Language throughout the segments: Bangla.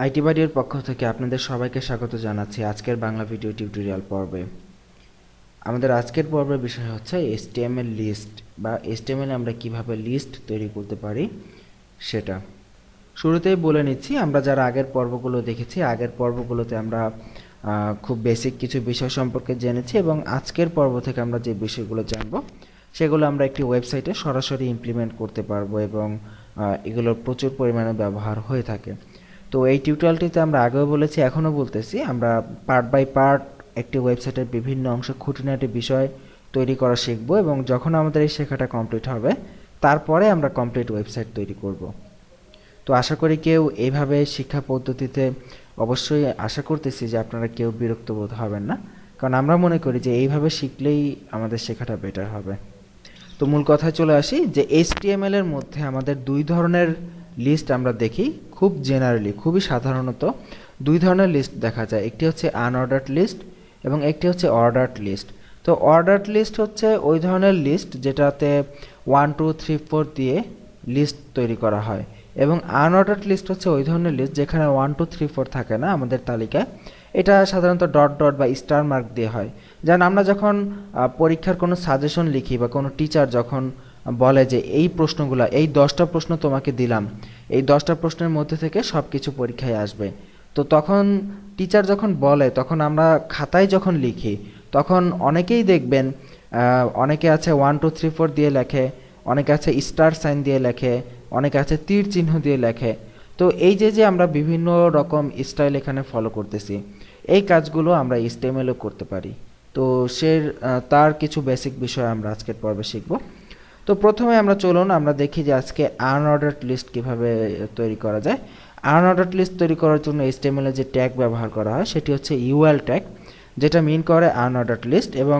আইটি বাড়ির পক্ষ থেকে আপনাদের সবাইকে স্বাগত জানাচ্ছি আজকের বাংলা ভিডিও টিউটোরিয়াল পর্বে। আমাদের আজকের পর্বের বিষয় হচ্ছে HTML লিস্ট বা HTML আমরা কিভাবে লিস্ট তৈরি করতে পারি সেটা। শুরুতেই বলে নিচ্ছি, আমরা যারা আগের পর্বগুলো দেখেছি, আগের পর্বগুলোতে আমরা খুব বেসিক কিছু বিষয় সম্পর্কে জেনেছি এবং আজকের পর্ব থেকে আমরা যে বিষয়গুলো জানব সেগুলো আমরা একটি ওয়েবসাইটে সরাসরি ইমপ্লিমেন্ট করতে পারবো এবং এগুলোর প্রচুর পরিমাণে ব্যবহার হয়ে থাকে। তো এই টিউটোরিয়ালটিতে আমরা আগেও বলেছি, এখনও বলতেছি, আমরা পার্ট বাই পার্ট একটি ওয়েবসাইটের বিভিন্ন অংশ খুঁটিনাটি বিষয় তৈরি করা শিখব এবং যখন আমাদের এই শেখাটা কমপ্লিট হবে তারপরে আমরা কমপ্লিট ওয়েবসাইট তৈরি করব। তো আশা করি কেউ এইভাবে শিক্ষা পদ্ধতিতে অবশ্যই আশা করতেছি যে আপনারা কেউ বিরক্ত বোধ হবেন না, কারণ আমরা মনে করি যে এইভাবে শিখলেই আমাদের শেখাটা বেটার হবে। তো মূল কথায় চলে আসি যে HTML এর মধ্যে আমাদের দুই ধরনের লিস্ট আমরা দেখি, খুব জেনারেলি, খুবই সাধারণত দুই ধরনের লিস্ট দেখা যায়। একটি হচ্ছে আনঅর্ডার্ড লিস্ট এবং একটি হচ্ছে অর্ডার্ড লিস্ট। তো অর্ডার্ড লিস্ট হচ্ছে ওই ধরনের লিস্ট যেটাতে 1 2 3 4 দিয়ে লিস্ট তৈরি করা হয়, এবং আনঅর্ডার্ড লিস্ট হচ্ছে ওই ধরনের লিস্ট যেখানে 1 2 3 4 থাকে না আমাদের তালিকায়। এটা সাধারণত ডট ডট বা স্টার মার্ক দিয়ে হয়। যেমন আমরা যখন পরীক্ষার কোনো সাজেশন লিখি বা কোনো টিচার যখন বলে যে এই প্রশ্নগুলো, এই 10টা প্রশ্ন তোমাকে দিলাম, এই 10টা প্রশ্নের মধ্যে থেকে সব কিছু পরীক্ষায় আসবে, তো তখন টিচার যখন বলে তখন আমরা খাতায় যখন লিখি তখন অনেকেই দেখবেন, অনেকে আছে 1 2 3 4 দিয়ে লেখে, অনেকে আছে স্টার সাইন দিয়ে লেখে, অনেকে আছে তীর চিহ্ন দিয়ে লেখে। তো এই যে আমরা বিভিন্ন রকম স্টাইল এখানে ফলো করতেছি, এই কাজগুলো আমরা HTML-এও করতে পারি। তো তার কিছু বেসিক বিষয় আমরা আজকের পর্বে শিখব। তো প্রথমে আমরা চলুন আমরা দেখি যে আজকে আনঅর্ডার্ড লিস্ট কিভাবে তৈরি করা যায়। আনঅর্ডার্ড লিস্ট তৈরি করার জন্য HTML এর যে ট্যাগ ব্যবহার করা হয় সেটি হচ্ছে UL ট্যাগ, যেটা মিন করে আনঅর্ডার্ড লিস্ট। এবং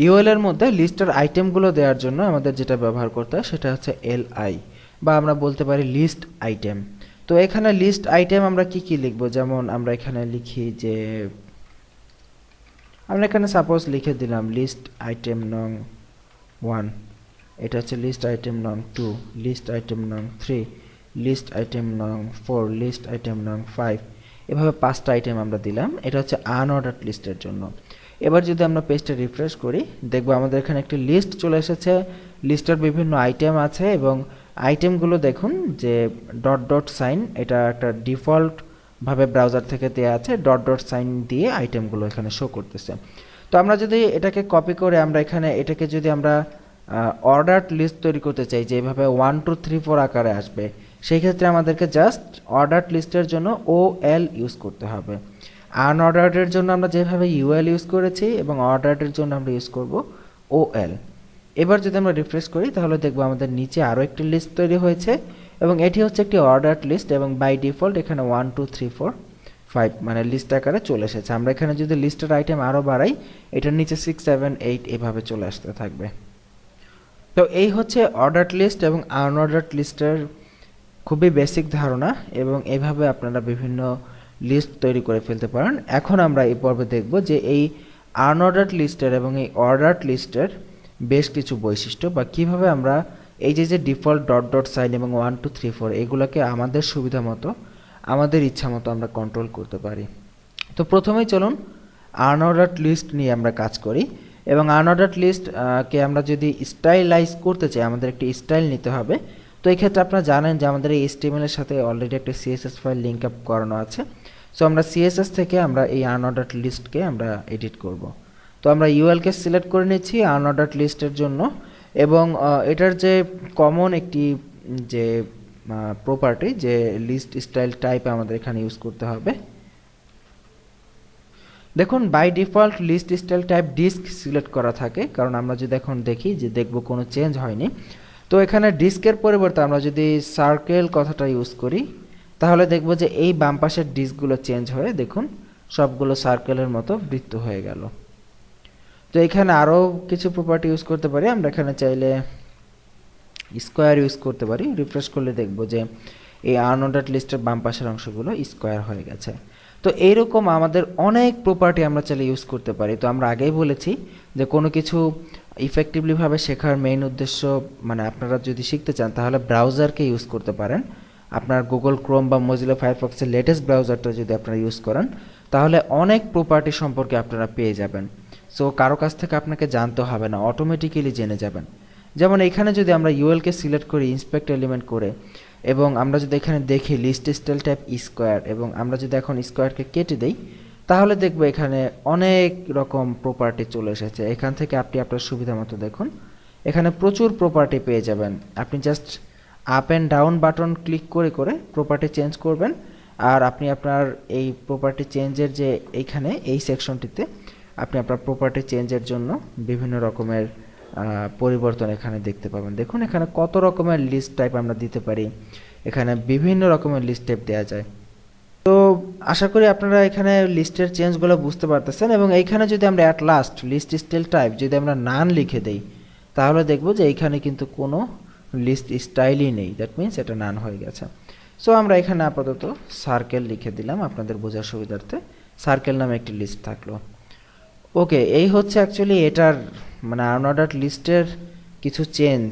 UL এর মধ্যে লিস্টের আইটেমগুলো দেওয়ার জন্য আমাদের যেটা ব্যবহার করতে হয় সেটা হচ্ছে LI, বা আমরা বলতে পারি লিস্ট আইটেম। তো এখানে লিস্ট আইটেম আমরা কি কি লিখব, যেমন আমরা এখানে লিখি যে, আমরা এখানে সাপোজ লিখে দিলাম লিস্ট আইটেম নং 1, এটা হচ্ছে লিস্ট আইটেম নং 2, লিস্ট আইটেম নং 3, লিস্ট আইটেম নং 4, লিস্ট আইটেম নং 5, এভাবে 5টা আইটেম আমরা দিলাম। এটা হচ্ছে আনঅর্ডার্ড লিস্টের জন্য। এবার যদি আমরা পেজটা রিফ্রেশ করি দেখব আমাদের এখানে একটি লিস্ট চলে এসেছে, লিস্টের বিভিন্ন আইটেম আছে এবং আইটেমগুলো দেখুন যে ডট ডট সাইন, এটা একটা ডিফল্ট ভাবে ব্রাউজার থেকে দেওয়া আছে, ডট ডট সাইন দিয়ে আইটেমগুলো এখানে শো করতেছে। তো আমরা যদি এটাকে কপি করে আমরা এখানে এটাকে যদি আমরা অর্ডার্ড লিস্ট তৈরি করতে চাই যে এইভাবে 1 2 3 4 আকারে আসবে, সেই ক্ষেত্রে আমাদেরকে জাস্ট অর্ডার্ড লিস্টের জন্য OL ইউজ করতে হবে। আনঅর্ডার্ডের জন্য আমরা যেভাবে UL ইউজ করেছি এবং অর্ডার্ডের জন্য আমরা ইউজ করব OL। এবার যদি আমরা রিফ্রেশ করি তাহলে দেখব আমাদের নিচে আরও একটি লিস্ট তৈরি হয়েছে এবং এটি হচ্ছে একটি অর্ডার্ড লিস্ট এবং বাই ডিফল্ট এখানে 1 2 3 4 5 মানে লিস্ট আকারে চলে এসেছে। আমরা এখানে যদি লিস্টের আইটেম আরও বাড়াই এটার নিচে 6 7 8 এভাবে চলে আসতে থাকবে। তো এই হচ্ছে অর্ডার্ড লিস্ট এবং আনঅর্ডার্ড লিস্টের খুবই বেসিক ধারণা, এবং এইভাবে আপনারা বিভিন্ন লিস্ট তৈরি করে ফেলতে পারেন। এখন আমরা এই পর্বে দেখব যে এই আনঅর্ডার্ড লিস্টের এবং এই অর্ডার্ড লিস্টের বেশ কিছু বৈশিষ্ট্য, বা কিভাবে আমরা এই যে ডিফল্ট ডট ডট সাইন এবং 1 2 3 4 এগুলোকে আমাদের সুবিধা মতো, আমাদের ইচ্ছা মতো আমরা কন্ট্রোল করতে পারি। তো প্রথমেই চলুন আনঅর্ডার্ড লিস্ট নিয়ে আমরা কাজ করি। এবং আনঅর্ডার্ড লিস্ট কে আমরা যদি স্টাইলাইজ করতে চাই আমাদের একটি স্টাইল নিতে হবে। তো এই ক্ষেত্রে আপনারা জানেন যে আমাদের এই HTML এর সাথে অলরেডি একটা CSS ফাইল লিঙ্ক আপ করানো আছে। সো আমরা CSS থেকে আমরা এই আনঅর্ডার্ড লিস্টকে আমরা এডিট করব। তো আমরা UL কে সিলেক্ট করে নিচ্ছি আনঅর্ডার্ড লিস্টের জন্য, এবং এটার যে কমন একটি যে প্রপার্টি যে লিস্ট স্টাইল টাইপ আমাদের এখানে ইউজ করতে হবে। দেখুন by default list style type disc select করা থাকে, কারণ আমরা যদি এখন দেখি যে দেখব কোনো চেঞ্জ হয়নি। তো এখানে ডিস্কের পরিবর্তে আমরা যদি সার্কেল কথাটা ইউজ করি তাহলে দেখব যে এই বাম পাশের ডিস্কগুলো চেঞ্জ হয়ে দেখুন সবগুলো সার্কেলের মতো বৃত্ত হয়ে গেল। তো এখানে আরও কিছু প্রপার্টি ইউজ করতে পারি, আমরা এখানে চাইলে স্কোয়ার ইউজ করতে পারি। রিফ্রেশ করলে দেখব যে এই আনঅর্ডার্ড লিস্টের বাম পাশের অংশগুলো স্কোয়ার হয়ে গেছে। তো এইরকম আমাদের অনেক প্রপার্টি আমরা চাইলে ইউজ করতে পারি। তো আমরা আগেই বলেছি যে কোনো কিছু ইফেক্টিভলিভাবে শেখার মেইন উদ্দেশ্য মানে আপনারা যদি শিখতে চান তাহলে ব্রাউজারকে ইউজ করতে পারেন। আপনার গুগল ক্রোম বা মজিলা ফায়ারফক্সের লেটেস্ট ব্রাউজারটা যদি আপনারা ইউজ করেন তাহলে অনেক প্রপার্টি সম্পর্কে আপনারা পেয়ে যাবেন। সো কারো কাছ থেকে আপনাকে জানতে হবে না, অটোমেটিক্যালি জেনে যাবেন। যেমন এখানে যদি আমরা ইউএলকে সিলেক্ট করি ইন্সপেক্ট এলিমেন্ট করে, এবং আমরা যদি এখানে দেখি লিস্ট স্টাইল টাইপ স্কোয়ার, এবং আমরা যদি এখন স্কোয়ারকে কেটে দেই তাহলে দেখবো এখানে অনেক রকম প্রপার্টি চলে এসেছে। এখান থেকে আপনি আপনার সুবিধা মতো দেখুন, এখানে প্রচুর প্রপার্টি পেয়ে যাবেন। আপনি just up and down button click করে করে প্রপার্টি চেঞ্জ করবেন, আর আপনি আপনার এই প্রপার্টি চেঞ্জের যে এইখানে এই সেকশনটিতে আপনি আপনার প্রপার্টি চেঞ্জের জন্য বিভিন্ন রকমের পরিবর্তন এখানে দেখতে পাবেন। দেখুন এখানে কত রকমের লিস্ট টাইপ আমরা দিতে পারি, এখানে বিভিন্ন রকমের লিস্ট টাইপ দেওয়া যায়। তো আশা করি আপনারা এখানে লিস্টের চেঞ্জগুলো বুঝতে পারতেছেন। এবং এইখানে যদি আমরা at last list style type যদি আমরা নান লিখে দেই তাহলে দেখব যে এইখানে কিন্তু কোনো লিস্ট স্টাইলই নেই, দ্যাট মিনস এটা নান হয়ে গেছে। সো আমরা এখানে আপাতত সার্কেল লিখে দিলাম আপনাদের বোঝার সুবিধার্থে, সার্কেল নামে একটি লিস্ট থাকলো। ওকে, এই হচ্ছে অ্যাকচুয়ালি এটার মানে আনঅর্ডার্ড লিস্টের কিছু চেঞ্জ।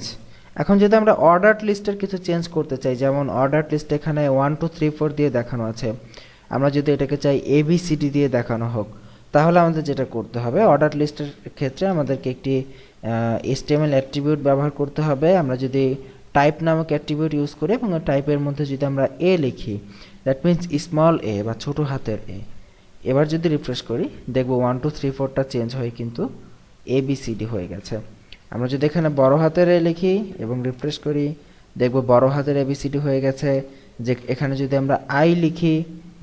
এখন যদি আমরা অর্ডার্ড লিস্টের কিছু চেঞ্জ করতে চাই, যেমন অর্ডার্ড লিস্ট এখানে 1 2 3 4 দিয়ে দেখানো আছে, আমরা যদি এটাকে চাই ABCD দিয়ে দেখানো হোক তাহলে আমাদের যেটা করতে হবে, অর্ডার্ড লিস্টের ক্ষেত্রে আমাদেরকে একটি HTML অ্যাট্রিবিউট ব্যবহার করতে হবে। আমরা যদি টাইপ নামক অ্যাট্রিবিউট ইউজ করি এবং টাইপের মধ্যে যদি আমরা A লিখি, দ্যাট মিনস স্মল a বা ছোট হাতের a, এবার যদি রিফ্রেশ করি দেখব 1 2 3 4টা চেঞ্জ হয়ে কিন্তু ABCD হয়ে গেছে। আমরা যদি এখানে বড় হাতের এ লিখি এবং রিফ্রেশ করি দেখব বড় হাতের ABCD হয়ে গেছে। যে এখানে যদি আমরা আই লিখি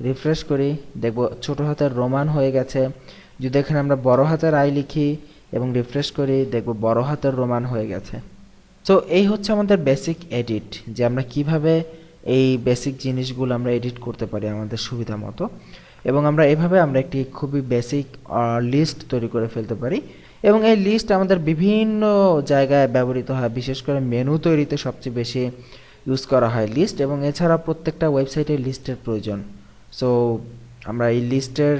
রিফ্রেশ করি দেখব ছোট হাতের রোমান হয়ে গেছে। যদি এখানে আমরা বড় হাতের আই লিখি এবং রিফ্রেশ করি দেখব বড় হাতের রোমান হয়ে গেছে। সো এই হচ্ছে আমাদের বেসিক এডিট, যে আমরা কিভাবে এই বেসিক জিনিসগুলো আমরা এডিট করতে পারি আমাদের সুবিধা মতো, এবং আমরা এভাবে আমরা একটি খুবই বেসিক লিস্ট তৈরি করে ফেলতে পারি। এবং এই লিস্ট আমাদের বিভিন্ন জায়গায় ব্যবহৃত হয়, বিশেষ করে মেনু তৈরিতে সবচেয়ে বেশি ইউজ করা হয় লিস্ট, এবং এছাড়া প্রত্যেকটা ওয়েবসাইটে লিস্টের প্রয়োজন। সো আমরা এই লিস্টের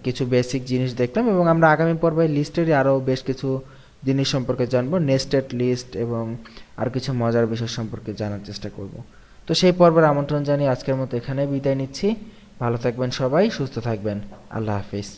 কিছু বেসিক জিনিস দেখলাম, এবং আমরা আগামী পর্বে লিস্টেরই আরও বেশ কিছু জিনিস সম্পর্কে জানবো, নেস্টেড লিস্ট এবং আর কিছু মজার বিষয় সম্পর্কে জানার চেষ্টা করব। তো সেই পর্বের আমন্ত্রণ জানিয়ে আজকের মতো এখানে বিদায় নিচ্ছি। ভালো থাকবেন সবাই, সুস্থ থাকবেন, আল্লাহ হাফিজ।